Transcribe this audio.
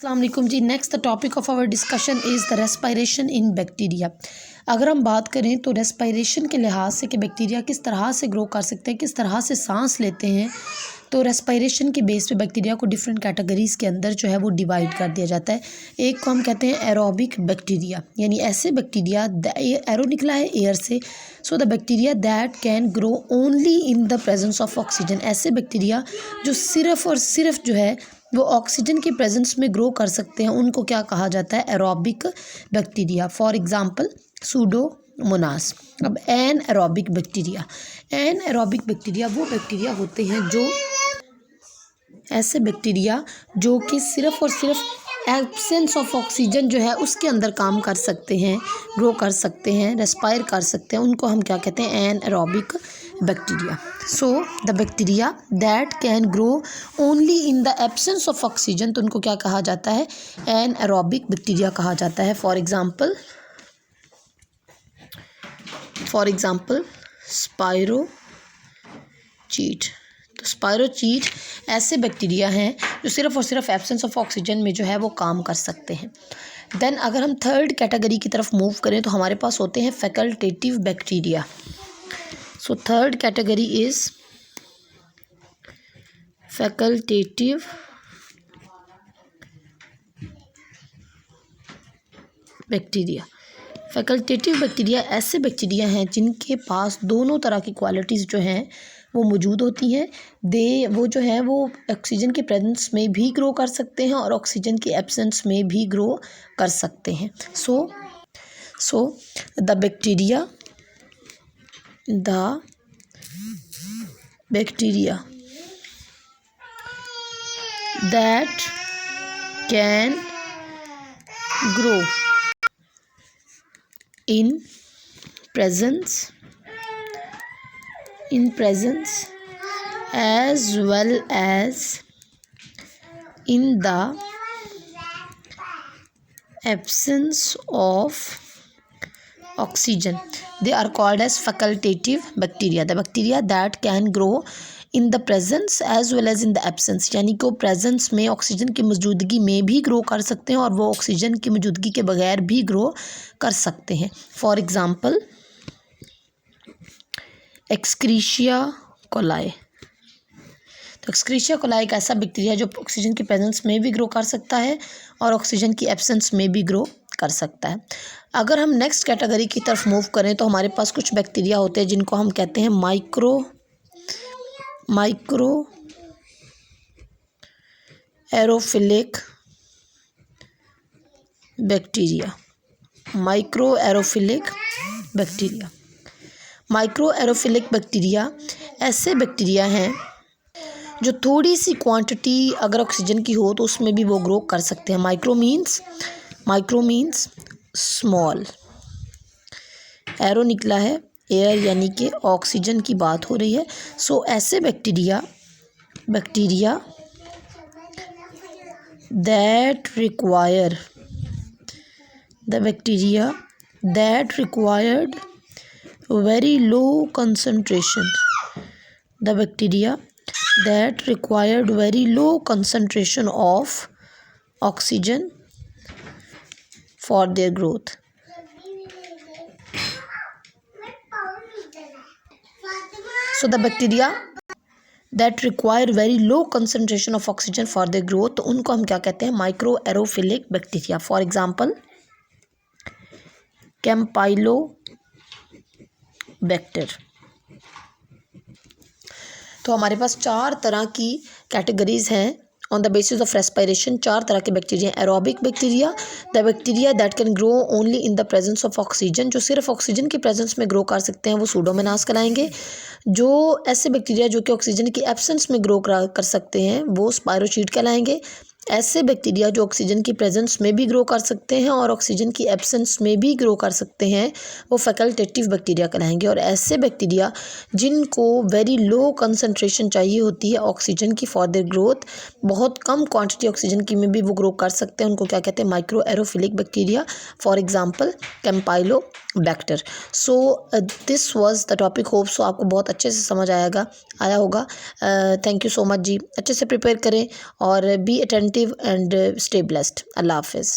अस्सलाम वालेकुम जी। Next the topic of our discussion is the respiration in bacteria. अगर हम बात करें तो रेस्पायरेशन के लिहाज से कि बैक्टीरिया किस तरह से ग्रो कर सकते हैं, किस तरह से सांस लेते हैं, तो रेस्पायरेशन के बेस पे बैक्टीरिया को डिफरेंट कैटेगरीज़ के अंदर जो है वो डिवाइड कर दिया जाता है। एक को हम कहते हैं एरोबिक बैक्टीरिया, यानी ऐसे बैक्टीरिया, एरो निकला है एयर से, सो the bacteria that can grow only in the presence of oxygen. ऐसे बैक्टीरिया जो सिर्फ़ और सिर्फ जो है वो ऑक्सीजन के प्रेजेंस में ग्रो कर सकते हैं, उनको क्या कहा जाता है? Aerobic bacteria. For example Pseudomonas. अब एन एरोबिक बैक्टीरिया वो बैक्टीरिया होते हैं जो ऐसे बैक्टीरिया जो कि सिर्फ़ और सिर्फ एब्सेंस ऑफ ऑक्सीजन जो है उसके अंदर काम कर सकते हैं, ग्रो कर सकते हैं, रेस्पायर कर सकते हैं, उनको हम क्या कहते हैं? Anaerobic bacteria. So the bacteria that can grow only in the absence of oxygen, तो उनको क्या कहा जाता है? एन एरोबिक बैक्टीरिया कहा जाता है। For example spirochete. तो स्पाइरोचीट ऐसे बैक्टीरिया हैं जो सिर्फ़ और सिर्फ एब्सेंस ऑफ ऑक्सीजन में जो है वो काम कर सकते हैं। देन अगर हम थर्ड कैटेगरी की तरफ मूव करें तो हमारे पास होते हैं facultative bacteria. So third category is facultative bacteria. Facultative bacteria ऐसे बैक्टीरिया हैं जिनके पास दोनों तरह की क्वालिटीज़ जो हैं वो मौजूद होती हैं। वो जो है वो ऑक्सीजन के प्रेजेंस में भी ग्रो कर सकते हैं और ऑक्सीजन के एब्सेंस में भी ग्रो कर सकते हैं। सो the bacteria that can grow in presence as well as in the absence of oxygen, they are called as facultative bacteria. The bacteria that can grow in the presence as well as in the absence, यानी कि वो presence में oxygen की मौजूदगी में भी grow कर सकते हैं और वो ऑक्सीजन की मौजूदगी के बगैर भी ग्रो कर सकते हैं। For example Escherichia coli. तो एक्सक्रीशिया कोलाई एक ऐसा बैक्टीरिया जो ऑक्सीजन की प्रेजेंस में भी ग्रो कर सकता है और ऑक्सीजन की एब्सेंस में भी ग्रो कर सकता है। अगर हम नेक्स्ट कैटेगरी की तरफ मूव करें तो हमारे पास कुछ बैक्टीरिया होते हैं जिनको हम कहते हैं microaerophilic bacteria. Micro aerophilic bacteria ऐसे बैक्टीरिया हैं जो थोड़ी सी क्वांटिटी अगर ऑक्सीजन की हो तो उसमें भी वो ग्रो कर सकते हैं। माइक्रो मीन्स स्मॉल, एरो निकला है एयर, यानी कि ऑक्सीजन की बात हो रही है। सो ऐसे bacteria that required very low concentration of oxygen for their growth. So the bacteria that require very low concentration of oxygen for their growth, तो उनको हम क्या कहते हैं? Microaerophilic bacteria. For example Campylobacter. तो हमारे पास 4 तरह की कैटेगरीज हैं on the basis of respiration. 4 तरह के bacteria. Aerobic bacteria, the bacteria that can grow only in the presence of oxygen, जो सिर्फ ऑक्सीजन के प्रेजेंस में ग्रो कर सकते हैं वो सूडोमोनास कहलाएंगे। जो ऐसे बैक्टीरिया जो कि ऑक्सीजन की एब्सेंस में ग्रो कर सकते हैं वो स्पाइरोचीट कहलाएंगे। ऐसे बैक्टीरिया जो ऑक्सीजन की प्रेजेंस में भी ग्रो कर सकते हैं और ऑक्सीजन की एब्सेंस में भी ग्रो कर सकते हैं वो फैकल्टेटिव बैक्टीरिया कहलाएंगे। और ऐसे बैक्टीरिया जिनको वेरी लो कंसंट्रेशन चाहिए होती है ऑक्सीजन की फॉर देयर ग्रोथ, बहुत कम क्वांटिटी ऑक्सीजन की में भी वो ग्रो कर सकते हैं, उनको क्या कहते हैं? Microaerophilic bacteria. For example Campylobacter. So this was the topic. Hope so आपको बहुत अच्छे से समझ आया होगा। थैंक यू सो मच जी। अच्छे से प्रिपेयर करें और be attentive attentive and stay blessed. अल्लाह हाफिज़।